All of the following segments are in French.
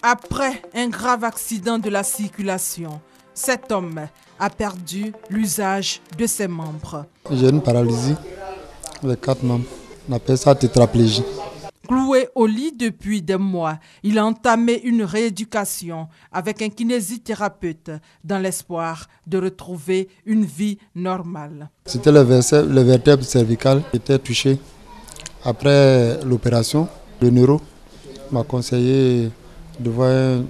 Après un grave accident de la circulation, cet homme a perdu l'usage de ses membres. J'ai une paralysie de 4 membres. On appelle ça tétraplégie. Cloué au lit depuis des mois, il a entamé une rééducation avec un kinésithérapeute dans l'espoir de retrouver une vie normale. C'était le vertèbre cervical qui était touché. Après l'opération, le neuro m'a conseillé de voir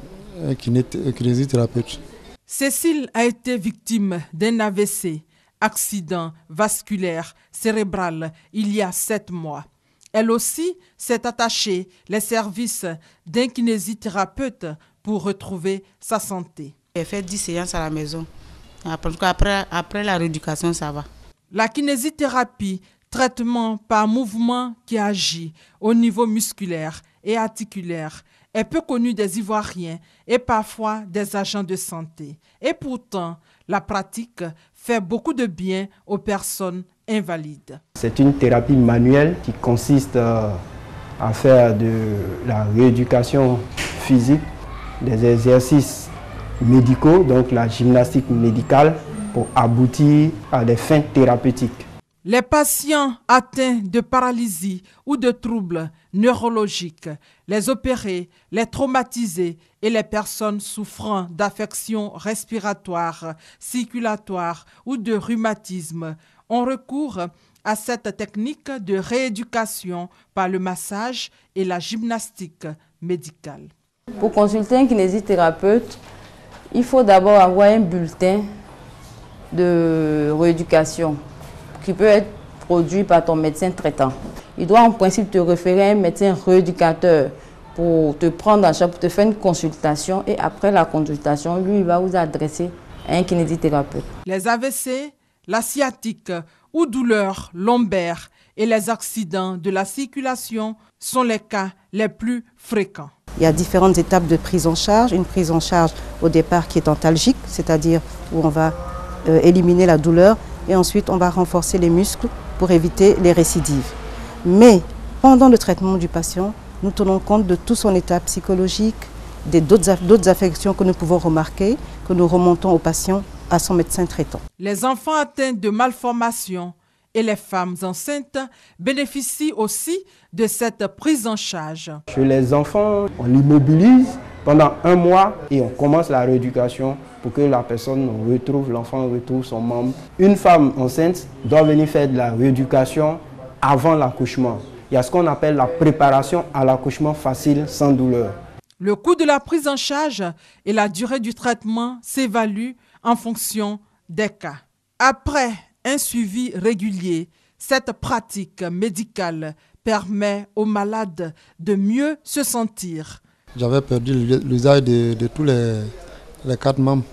un kinésithérapeute. Cécile a été victime d'un AVC, accident vasculaire cérébral, il y a 7 mois. Elle aussi s'est attachée les services d'un kinésithérapeute pour retrouver sa santé. J'ai fait 10 séances à la maison. Après la rééducation, ça va. La kinésithérapie, traitement par mouvement qui agit au niveau musculaire et articulaire, est peu connue des Ivoiriens et parfois des agents de santé. Et pourtant, la pratique fait beaucoup de bien aux personnes invalides. C'est une thérapie manuelle qui consiste à faire de la rééducation physique, des exercices médicaux, donc la gymnastique médicale, pour aboutir à des fins thérapeutiques. Les patients atteints de paralysie ou de troubles neurologiques, les opérés, les traumatisés et les personnes souffrant d'affections respiratoires, circulatoires ou de rhumatisme ont recours à cette technique de rééducation par le massage et la gymnastique médicale. Pour consulter un kinésithérapeute, il faut d'abord avoir un bulletin de rééducation qui peut être produit par ton médecin traitant. Il doit en principe te référer à un médecin rééducateur pour te prendre en charge, pour te faire une consultation, et après la consultation, lui, il va vous adresser à un kinésithérapeute. Les AVC, la sciatique ou douleurs lombaires et les accidents de la circulation sont les cas les plus fréquents. Il y a différentes étapes de prise en charge. Une prise en charge au départ qui est antalgique, c'est-à-dire où on va éliminer la douleur, et ensuite on va renforcer les muscles pour éviter les récidives. Mais pendant le traitement du patient, nous tenons compte de tout son état psychologique, d'autres affections que nous pouvons remarquer, que nous remontons au patient, à son médecin traitant. Les enfants atteints de malformations et les femmes enceintes bénéficient aussi de cette prise en charge. Chez les enfants, on l'immobilise pendant 1 mois et on commence la rééducation pour que la personne retrouve, l'enfant retrouve son membre. Une femme enceinte doit venir faire de la rééducation avant l'accouchement. Il y a ce qu'on appelle la préparation à l'accouchement facile sans douleur. Le coût de la prise en charge et la durée du traitement s'évaluent en fonction des cas. Après un suivi régulier, cette pratique médicale permet aux malades de mieux se sentir. J'avais perdu l'usage de tous les 4 membres.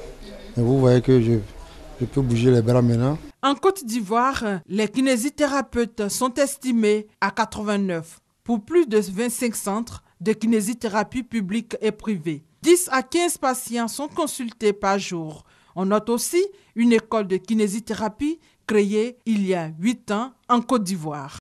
Et vous voyez que je peux bouger les bras maintenant. En Côte d'Ivoire, les kinésithérapeutes sont estimés à 89 pour plus de 25 centres de kinésithérapie publics et privés. 10 à 15 patients sont consultés par jour. On note aussi une école de kinésithérapie créée il y a 8 ans en Côte d'Ivoire.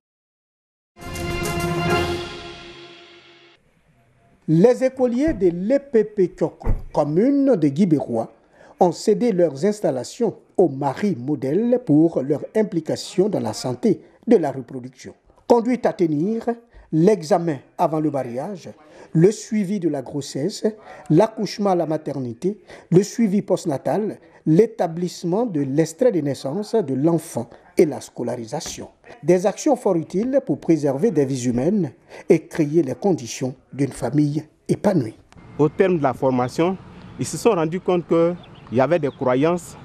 Les écoliers de l'EPP Kyoko, commune de Guibérois, ont cédé leurs installations au mari modèle pour leur implication dans la santé de la reproduction. Conduite à tenir, l'examen avant le mariage, le suivi de la grossesse, l'accouchement à la maternité, le suivi postnatal, l'établissement de l'extrait de naissance de l'enfant et la scolarisation. Des actions fort utiles pour préserver des vies humaines et créer les conditions d'une famille épanouie. Au terme de la formation, ils se sont rendus compte qu'il y avait des croyances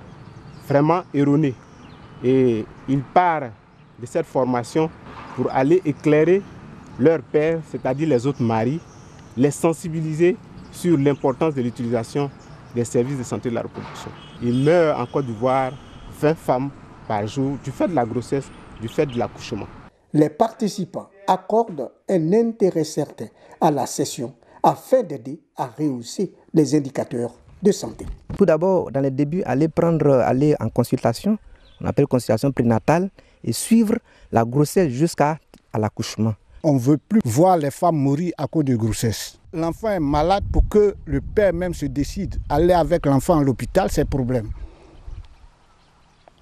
vraiment erronées. Et ils partent de cette formation pour aller éclairer leurs pères, c'est-à-dire les autres maris, les sensibiliser sur l'importance de l'utilisation des services de santé de la reproduction. Il meurt en Côte d'Ivoire 20 femmes par jour du fait de la grossesse, du fait de l'accouchement. Les participants accordent un intérêt certain à la session afin d'aider à rehausser les indicateurs de santé. Tout d'abord, dans les débuts, aller en consultation, on appelle consultation prénatale, et suivre la grossesse jusqu'à l'accouchement. On ne veut plus voir les femmes mourir à cause de grossesse. L'enfant est malade pour que le père même se décide à aller avec l'enfant à l'hôpital, c'est problème.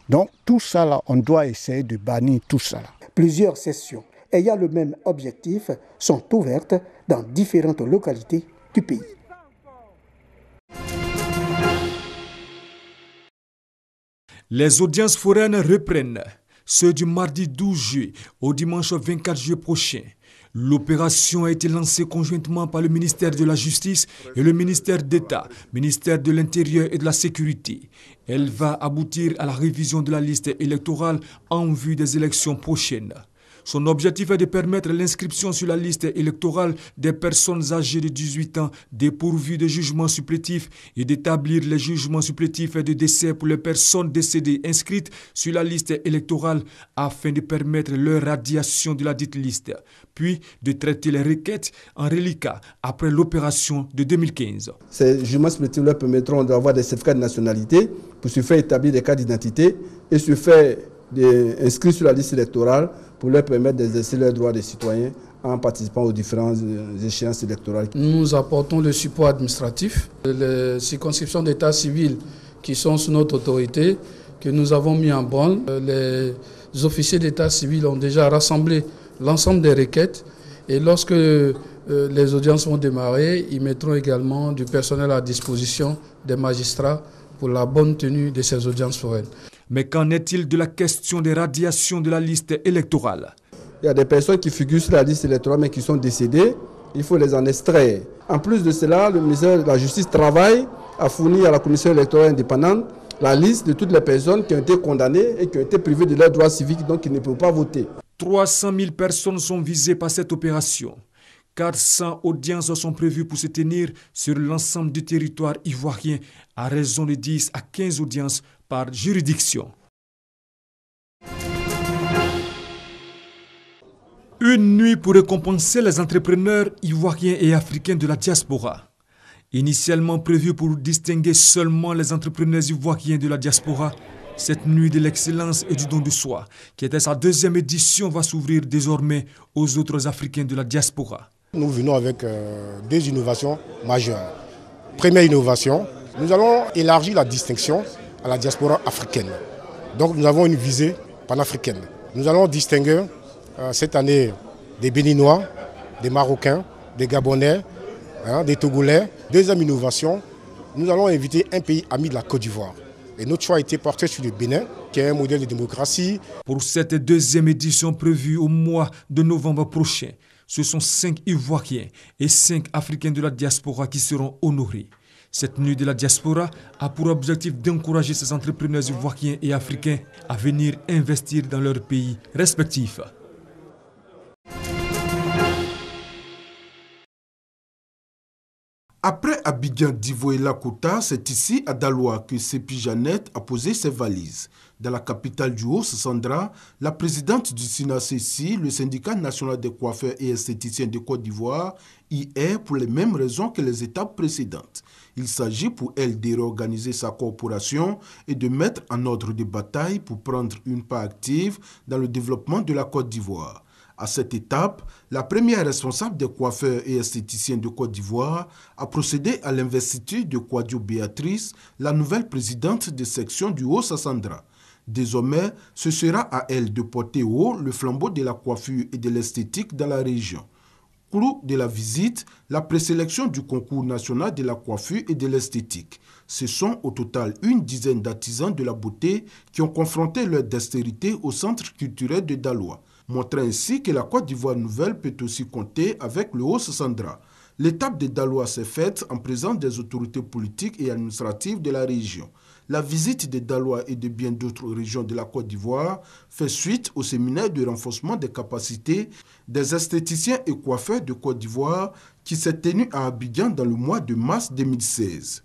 Donc tout ça là, on doit essayer de bannir tout ça là. Plusieurs sessions ayant le même objectif sont ouvertes dans différentes localités du pays. Les audiences foraines reprennent, ceux du mardi 12 juillet au dimanche 24 juillet prochain. L'opération a été lancée conjointement par le ministère de la Justice et le ministère d'État, ministère de l'Intérieur et de la Sécurité. Elle va aboutir à la révision de la liste électorale en vue des élections prochaines. Son objectif est de permettre l'inscription sur la liste électorale des personnes âgées de 18 ans dépourvues de jugement supplétif et d'établir les jugements supplétifs de décès pour les personnes décédées inscrites sur la liste électorale afin de permettre leur radiation de la dite liste, puis de traiter les requêtes en reliquat après l'opération de 2015. Ces jugements supplétifs leur permettront d'avoir des certificats de nationalité pour se faire établir des cartes d'identité et se faire inscrire sur la liste électorale pour leur permettre d'exercer leurs droits de citoyens en participant aux différentes échéances électorales. Nous apportons le support administratif, les circonscriptions d'état civil qui sont sous notre autorité, que nous avons mis en branle. Les officiers d'état civil ont déjà rassemblé l'ensemble des requêtes et lorsque les audiences vont démarrer, ils mettront également du personnel à disposition des magistrats pour la bonne tenue de ces audiences foraines. Mais qu'en est-il de la question des radiations de la liste électorale? Il y a des personnes qui figurent sur la liste électorale mais qui sont décédées. Il faut les en extraire. En plus de cela, le ministère de la Justice travaille à fournir à la commission électorale indépendante la liste de toutes les personnes qui ont été condamnées et qui ont été privées de leurs droits civiques, donc qui ne peuvent pas voter. 300 000 personnes sont visées par cette opération. 400 audiences sont prévues pour se tenir sur l'ensemble du territoire ivoirien à raison de 10 à 15 audiences par juridiction. Une nuit pour récompenser les entrepreneurs ivoiriens et africains de la diaspora. Initialement prévue pour distinguer seulement les entrepreneurs ivoiriens de la diaspora, cette nuit de l'excellence et du don de soi, qui était sa deuxième édition, va s'ouvrir désormais aux autres Africains de la diaspora. Nous venons avec deux innovations majeures. Première innovation, nous allons élargir la distinction à la diaspora africaine. Donc nous avons une visée panafricaine. Nous allons distinguer cette année des Béninois, des Marocains, des Gabonais, des Togolais. Deuxième innovation, nous allons inviter un pays ami de la Côte d'Ivoire. Et notre choix a été porté sur le Bénin, qui est un modèle de démocratie. Pour cette deuxième édition prévue au mois de novembre prochain, ce sont 5 Ivoiriens et 5 Africains de la diaspora qui seront honorés. Cette nuit de la diaspora a pour objectif d'encourager ces entrepreneurs ivoiriens et africains à venir investir dans leurs pays respectifs. Après Abidjan, Divo et Lakota, c'est ici à Daloa que Sepi Jeannette a posé ses valises. Dans la capitale du Haut-Sassandra, la présidente du SINACESI, le syndicat national des coiffeurs et esthéticiens de Côte d'Ivoire, y est pour les mêmes raisons que les étapes précédentes. Il s'agit pour elle de réorganiser sa corporation et de mettre en ordre de bataille pour prendre une part active dans le développement de la Côte d'Ivoire. À cette étape, la première responsable des coiffeurs et esthéticiens de Côte d'Ivoire a procédé à l'investiture de Kouadio Béatrice, la nouvelle présidente de section du Haut-Sassandra. Désormais, ce sera à elle de porter haut le flambeau de la coiffure et de l'esthétique dans la région. Clou de la visite, la présélection du concours national de la coiffure et de l'esthétique. Ce sont au total une dizaine d'artisans de la beauté qui ont confronté leur dextérité au centre culturel de Daloa, montrant ainsi que la Côte d'Ivoire nouvelle peut aussi compter avec le Haut-Sassandra. L'étape de Daloa s'est faite en présence des autorités politiques et administratives de la région. La visite de Daloa et de bien d'autres régions de la Côte d'Ivoire fait suite au séminaire de renforcement des capacités des esthéticiens et coiffeurs de Côte d'Ivoire qui s'est tenu à Abidjan dans le mois de mars 2016.